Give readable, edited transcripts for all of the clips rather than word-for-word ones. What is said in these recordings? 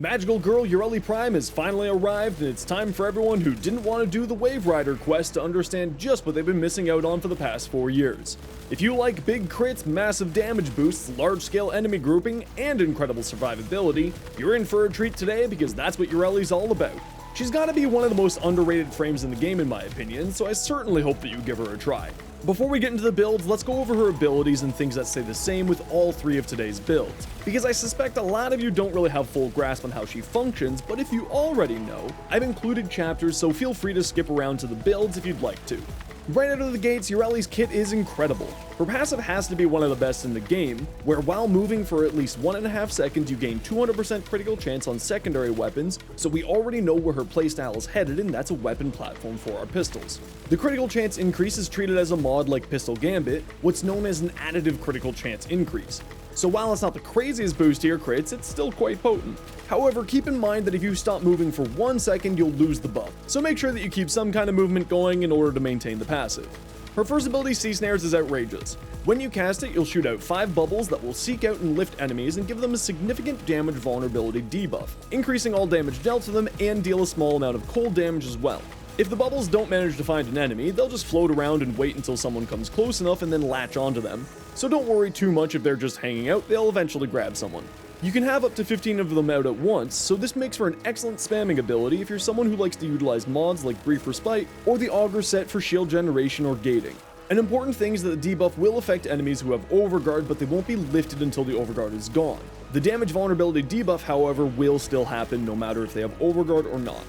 Magical girl Yareli Prime has finally arrived, and it's time for everyone who didn't want to do the Wave Rider quest to understand just what they've been missing out on for the past 4 years. If you like big crits, massive damage boosts, large-scale enemy grouping, and incredible survivability, you're in for a treat today because that's what Yareli's all about. She's gotta be one of the most underrated frames in the game in my opinion, so I certainly hope that you give her a try. Before we get into the builds, let's go over her abilities and things that stay the same with all 3 of today's builds, because I suspect a lot of you don't really have full grasp on how she functions, but if you already know, I've included chapters, so feel free to skip around to the builds if you'd like to. Right out of the gates, Yareli's kit is incredible. Her passive has to be one of the best in the game, where while moving for at least 1.5 seconds you gain 200% critical chance on secondary weapons, so we already know where her playstyle is headed, and that's a weapon platform for our pistols. The critical chance increase is treated as a mod like Pistol Gambit, what's known as an additive critical chance increase. So while it's not the craziest boost to your crits, it's still quite potent. However, keep in mind that if you stop moving for 1 second, you'll lose the buff, so make sure that you keep some kind of movement going in order to maintain the passive. Her first ability, Sea Snares, is outrageous. When you cast it, you'll shoot out 5 bubbles that will seek out and lift enemies and give them a significant damage vulnerability debuff, increasing all damage dealt to them and deal a small amount of cold damage as well. If the bubbles don't manage to find an enemy, they'll just float around and wait until someone comes close enough and then latch onto them. So don't worry too much if they're just hanging out, they'll eventually grab someone. You can have up to 15 of them out at once, so this makes for an excellent spamming ability if you're someone who likes to utilize mods like Brief Respite or the Augur set for shield generation or gating. An important thing is that the debuff will affect enemies who have Overguard, but they won't be lifted until the Overguard is gone. The damage vulnerability debuff, however, will still happen no matter if they have Overguard or not.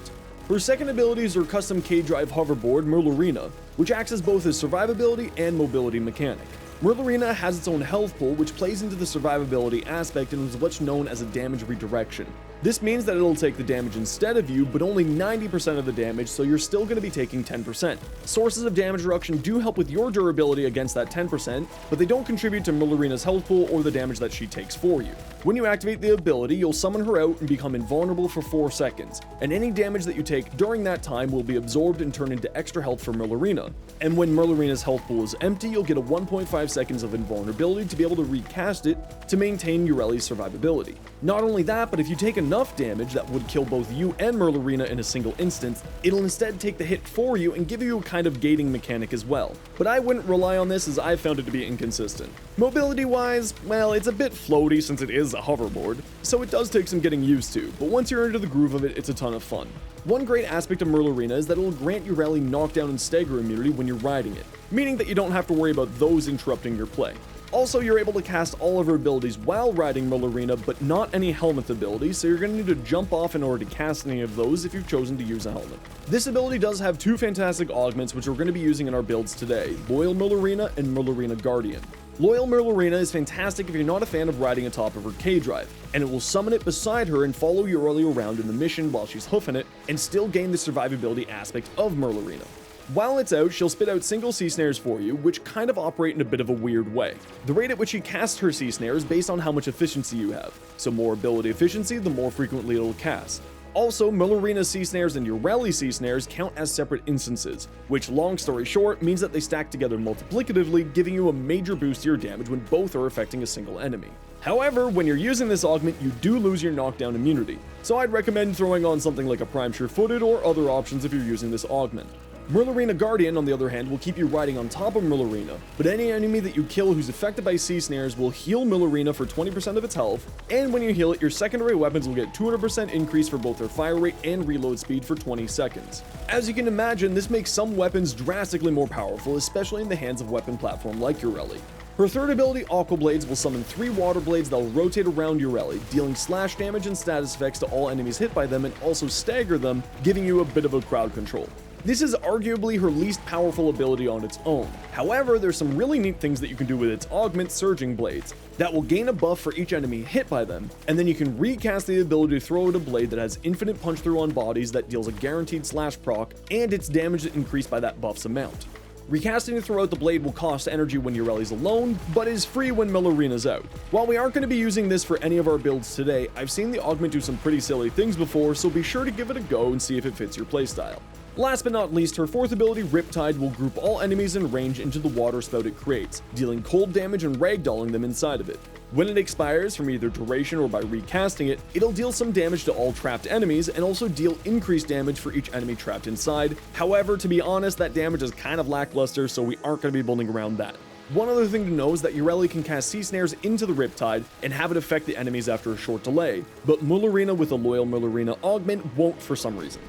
Her second ability is her custom K-Drive hoverboard, Merulina, which acts as both a survivability and mobility mechanic. Merulina has its own health pool, which plays into the survivability aspect and is what's known as a damage redirection. This means that it'll take the damage instead of you, but only 90% of the damage, so you're still going to be taking 10%. Sources of damage reduction do help with your durability against that 10%, but they don't contribute to Merulina's health pool or the damage that she takes for you. When you activate the ability, you'll summon her out and become invulnerable for 4 seconds, and any damage that you take during that time will be absorbed and turned into extra health for Merulina. And when Merulina's health pool is empty, you'll get a 1.5 seconds of invulnerability to be able to recast it to maintain Yareli's survivability. Not only that, but if you take enough damage that would kill both you and Merulina in a single instance, it'll instead take the hit for you and give you a kind of gating mechanic as well. But I wouldn't rely on this as I've found it to be inconsistent. Mobility wise, well, it's a bit floaty since it is a hoverboard, so it does take some getting used to, but once you're into the groove of it, it's a ton of fun. One great aspect of Merulina is that it'll grant Yareli knockdown and stagger immunity when you're riding it, meaning that you don't have to worry about those interrupting your play. Also, you're able to cast all of her abilities while riding Merulina, but not any helmet abilities, so you're going to need to jump off in order to cast any of those if you've chosen to use a helmet. This ability does have 2 fantastic augments which we're going to be using in our builds today, Loyal Merulina and Merulina Guardian. Loyal Merulina is fantastic if you're not a fan of riding atop of her K-Drive, and it will summon it beside her and follow Yareli around in the mission while she's hoofing it, and still gain the survivability aspect of Merulina. While it's out, she'll spit out single Sea Snares for you, which kind of operate in a bit of a weird way. The rate at which she casts her Sea Snare is based on how much efficiency you have, so more ability efficiency, the more frequently it'll cast. Also, Merulina's Sea Snares and Yareli's Sea Snares count as separate instances, which, long story short, means that they stack together multiplicatively, giving you a major boost to your damage when both are affecting a single enemy. However, when you're using this augment, you do lose your knockdown immunity, so I'd recommend throwing on something like a Prime Sure-Footed or other options if you're using this augment. Merulina Guardian, on the other hand, will keep you riding on top of Merulina, but any enemy that you kill who's affected by Sea Snares will heal Merulina for 20% of its health, and when you heal it, your secondary weapons will get 200% increase for both their fire rate and reload speed for 20 seconds. As you can imagine, this makes some weapons drastically more powerful, especially in the hands of weapon platform like Yareli. Her third ability, Aqua Blades, will summon 3 water blades that will rotate around Yareli, dealing slash damage and status effects to all enemies hit by them and also stagger them, giving you a bit of a crowd control. This is arguably her least powerful ability on its own. However, there's some really neat things that you can do with its augment Surging Blades that will gain a buff for each enemy hit by them, and then you can recast the ability to throw out a blade that has infinite punch through on bodies that deals a guaranteed slash proc, and its damage increased by that buff's amount. Recasting to throw out the blade will cost energy when Yareli's alone, but is free when Merulina's out. While we aren't going to be using this for any of our builds today, I've seen the augment do some pretty silly things before, so be sure to give it a go and see if it fits your playstyle. Last but not least, her fourth ability, Riptide, will group all enemies in range into the water spout it creates, dealing cold damage and ragdolling them inside of it. When it expires from either duration or by recasting it, it'll deal some damage to all trapped enemies and also deal increased damage for each enemy trapped inside. However, to be honest, that damage is kind of lackluster, so we aren't going to be building around that. One other thing to know is that Yareli can cast Sea Snares into the Riptide and have it affect the enemies after a short delay, but Merulina with a loyal Merulina augment won't for some reason.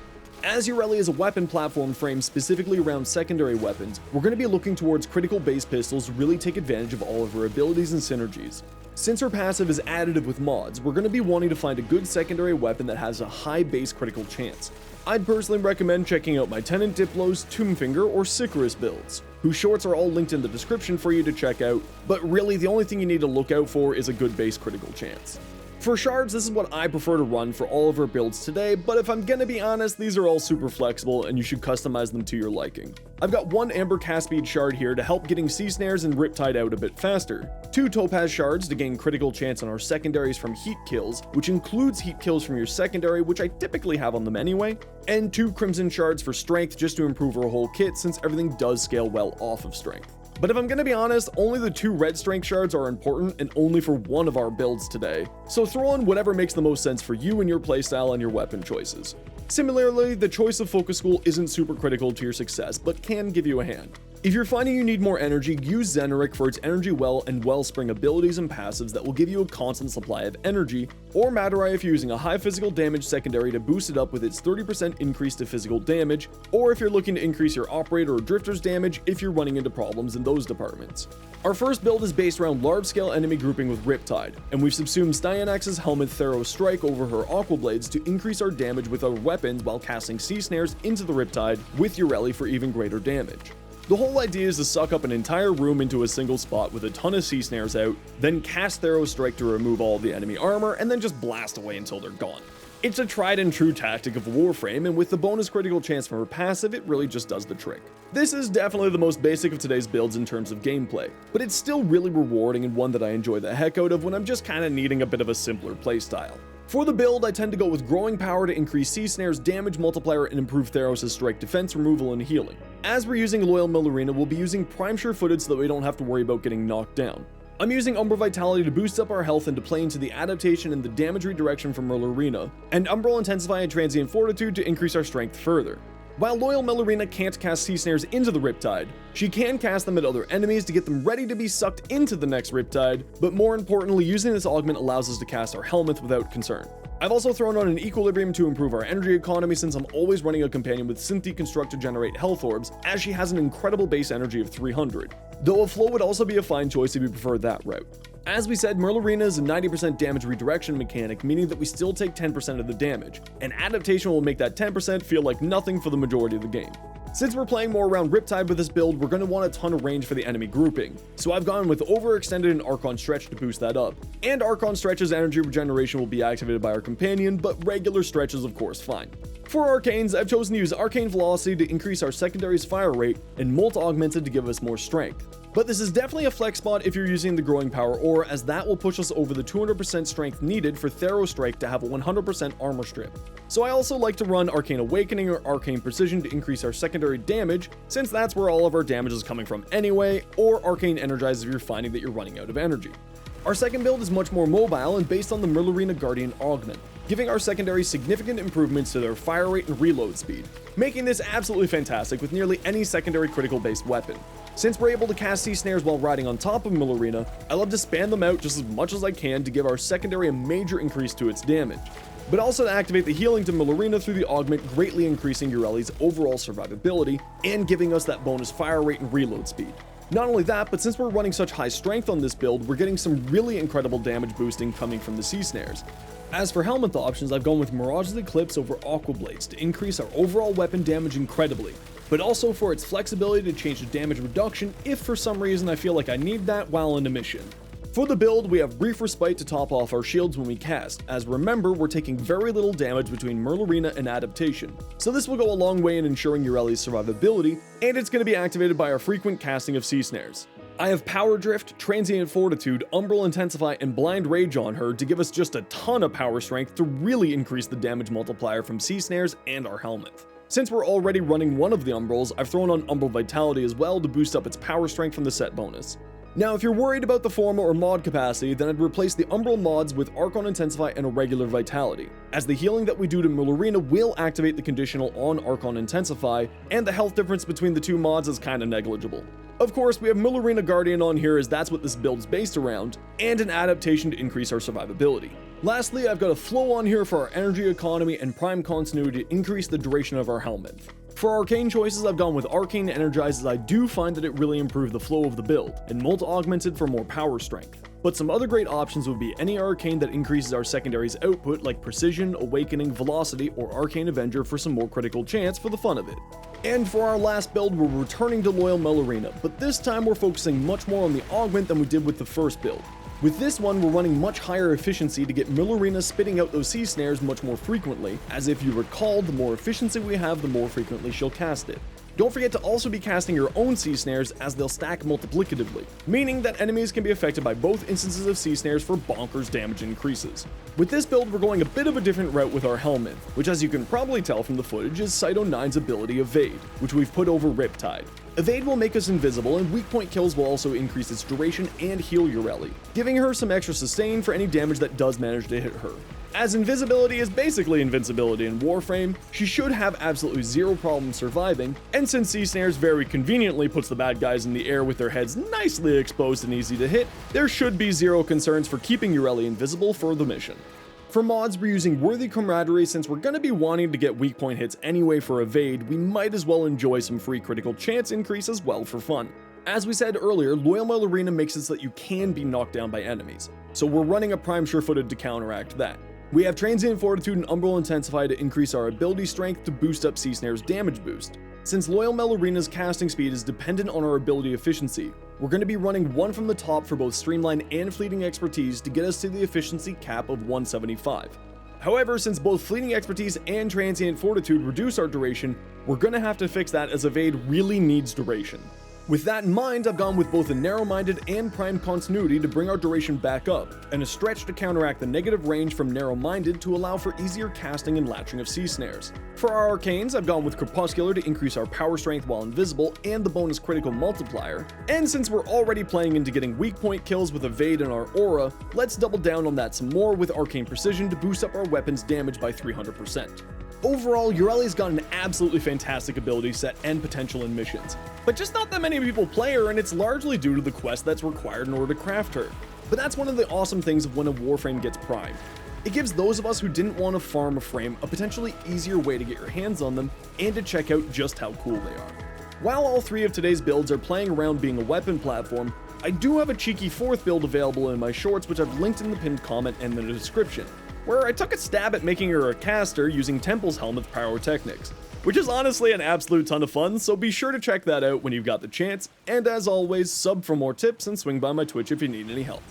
As Yareli is a weapon platform framed specifically around secondary weapons, we're going to be looking towards critical base pistols to really take advantage of all of her abilities and synergies. Since her passive is additive with mods, we're going to be wanting to find a good secondary weapon that has a high base critical chance. I'd personally recommend checking out my Tenant Diplo's, Tombfinger, or Sicarus builds, whose shorts are all linked in the description for you to check out, but really the only thing you need to look out for is a good base critical chance. For Shards, this is what I prefer to run for all of our builds today, but if I'm gonna be honest, these are all super flexible and you should customize them to your liking. I've got one Amber cast speed shard here to help getting Sea Snares and Riptide out a bit faster, 2 Topaz shards to gain critical chance on our secondaries from heat kills, which includes heat kills from your secondary, which I typically have on them anyway, and 2 Crimson shards for strength just to improve our whole kit since everything does scale well off of strength. But if I'm gonna be honest, only the 2 red strength shards are important and only for one of our builds today. So throw in whatever makes the most sense for you and your playstyle and your weapon choices. Similarly, the choice of focus school isn't super critical to your success, but can give you a hand. If you're finding you need more energy, use Xenoric for its energy well and wellspring abilities and passives that will give you a constant supply of energy, or Madarai if you're using a high physical damage secondary to boost it up with its 30% increase to physical damage, or if you're looking to increase your operator or drifter's damage if you're running into problems in those departments. Our first build is based around large-scale enemy grouping with Riptide, and we've subsumed Styanax's helmet Theros Strike over her Aqua Blades to increase our damage with our weapons while casting Sea Snares into the Riptide with Yareli for even greater damage. The whole idea is to suck up an entire room into a single spot with a ton of Sea Snares out, then cast Theros Strike to remove all of the enemy armor, and then just blast away until they're gone. It's a tried and true tactic of Warframe, and with the bonus critical chance from her passive, it really just does the trick. This is definitely the most basic of today's builds in terms of gameplay, but it's still really rewarding and one that I enjoy the heck out of when I'm just kinda needing a bit of a simpler playstyle. For the build, I tend to go with Growing Power to increase Sea Snare's damage multiplier and improve Theros' strike defense, removal, and healing. As we're using Loyal Merulina, we'll be using Prime Sure-Footed so that we don't have to worry about getting knocked down. I'm using Umbral Vitality to boost up our health and to play into the adaptation and the damage redirection from Merulina, and Umbral Intensify and Transient Fortitude to increase our strength further. While Loyal Merulina can't cast Sea Snares into the Riptide, she can cast them at other enemies to get them ready to be sucked into the next Riptide, but more importantly, using this augment allows us to cast our Helmet without concern. I've also thrown on an Equilibrium to improve our energy economy since I'm always running a companion with Synthi Construct to generate health orbs, as she has an incredible base energy of 300, though a flow would also be a fine choice if you prefer that route. As we said, Merulina is a 90% damage redirection mechanic, meaning that we still take 10% of the damage, and adaptation will make that 10% feel like nothing for the majority of the game. Since we're playing more around Riptide with this build, we're going to want a ton of range for the enemy grouping, so I've gone with Overextended and Archon Stretch to boost that up. And Archon Stretch's energy regeneration will be activated by our companion, but regular Stretch is of course fine. For Arcanes, I've chosen to use Arcane Velocity to increase our secondary's fire rate, and Molt Augmented to give us more strength. But this is definitely a flex spot if you're using the Growing Power Aura, as that will push us over the 200% strength needed for Theros Strike to have a 100% armor strip. So I also like to run Arcane Awakening or Arcane Precision to increase our secondary damage, since that's where all of our damage is coming from anyway, or Arcane Energize if you're finding that you're running out of energy. Our second build is much more mobile and based on the Merulina Guardian augment, giving our secondary significant improvements to their fire rate and reload speed, making this absolutely fantastic with nearly any secondary critical based weapon. Since we're able to cast Sea Snares while riding on top of Merulina, I love to span them out just as much as I can to give our secondary a major increase to its damage, but also to activate the healing to Merulina through the augment, greatly increasing Yareli's overall survivability and giving us that bonus fire rate and reload speed. Not only that, but since we're running such high strength on this build, we're getting some really incredible damage boosting coming from the Sea Snares. As for helmet options, I've gone with Mirage's Eclipse over Aqua Blades to increase our overall weapon damage incredibly, but also for its flexibility to change to damage reduction if for some reason I feel like I need that while in a mission. For the build, we have Brief Respite to top off our shields when we cast, as remember, we're taking very little damage between Merulina and Adaptation, so this will go a long way in ensuring Yareli's survivability, and it's going to be activated by our frequent casting of Sea Snares. I have Power Drift, Transient Fortitude, Umbral Intensify, and Blind Rage on her to give us just a ton of power strength to really increase the damage multiplier from Sea Snares and our helmet. Since we're already running one of the Umbrals, I've thrown on Umbral Vitality as well to boost up its power strength from the set bonus. Now, if you're worried about the forma or mod capacity, then I'd replace the Umbral mods with Archon Intensify and Irregular Vitality, as the healing that we do to Merulina will activate the conditional on Archon Intensify, and the health difference between the two mods is kinda negligible. Of course, we have Merulina Guardian on here as that's what this build is based around, and an adaptation to increase our survivability. Lastly, I've got a flow on here for our energy economy and prime continuity to increase the duration of our helmet. For arcane choices, I've gone with Arcane Energize as I do find that it really improved the flow of the build, and Molt Augmented for more power strength. But some other great options would be any arcane that increases our secondaries output like Precision, Awakening, Velocity, or Arcane Avenger for some more critical chance for the fun of it. And for our last build, we're returning to Loyal Merulina, but this time we're focusing much more on the augment than we did with the first build. With this one, we're running much higher efficiency to get Merulina spitting out those sea snares much more frequently, as if you recall, the more efficiency we have, the more frequently she'll cast it. Don't forget to also be casting your own sea snares as they'll stack multiplicatively, meaning that enemies can be affected by both instances of sea snares for bonkers damage increases. With this build, we're going a bit of a different route with our helmet, which as you can probably tell from the footage is Cyto 9's ability Evade, which we've put over Riptide. Evade will make us invisible, and weak point kills will also increase its duration and heal Yareli, giving her some extra sustain for any damage that does manage to hit her. As invisibility is basically invincibility in Warframe, she should have absolutely zero problem surviving, and since Sea Snares very conveniently puts the bad guys in the air with their heads nicely exposed and easy to hit, there should be zero concerns for keeping Yareli invisible for the mission. For mods, we're using Worthy Camaraderie. Since we're going to be wanting to get weak point hits anyway for Evade, we might as well enjoy some free critical chance increase as well for fun. As we said earlier, Loyal Merulina makes it so that you can be knocked down by enemies, so we're running a Prime Sure-Footed to counteract that. We have Transient Fortitude and Umbral Intensify to increase our ability strength to boost up Sea Snare's damage boost. Since Loyal Merulina's casting speed is dependent on our ability efficiency, we're going to be running one from the top for both Streamline and Fleeting Expertise to get us to the efficiency cap of 175. However, since both Fleeting Expertise and Transient Fortitude reduce our duration, we're going to have to fix that as Evade really needs duration. With that in mind, I've gone with both a narrow-minded and prime continuity to bring our duration back up, and a stretch to counteract the negative range from narrow-minded to allow for easier casting and latching of sea snares. For our arcanes, I've gone with Crepuscular to increase our power strength while invisible and the bonus critical multiplier, and since we're already playing into getting weak point kills with Evade and our aura, let's double down on that some more with Arcane Precision to boost up our weapon's damage by 300%. Overall, Yareli's got an absolutely fantastic ability set and potential in missions, but just not that many people play her, and it's largely due to the quest that's required in order to craft her. But that's one of the awesome things of when a Warframe gets primed. It gives those of us who didn't want to farm a frame a potentially easier way to get your hands on them and to check out just how cool they are. While all three of today's builds are playing around being a weapon platform, I do have a cheeky fourth build available in my shorts, which I've linked in the pinned comment and in the description, where I took a stab at making her a caster using Temple's Helmet's pyrotechnics, which is honestly an absolute ton of fun, so be sure to check that out when you've got the chance, and as always, sub for more tips and swing by my Twitch if you need any help.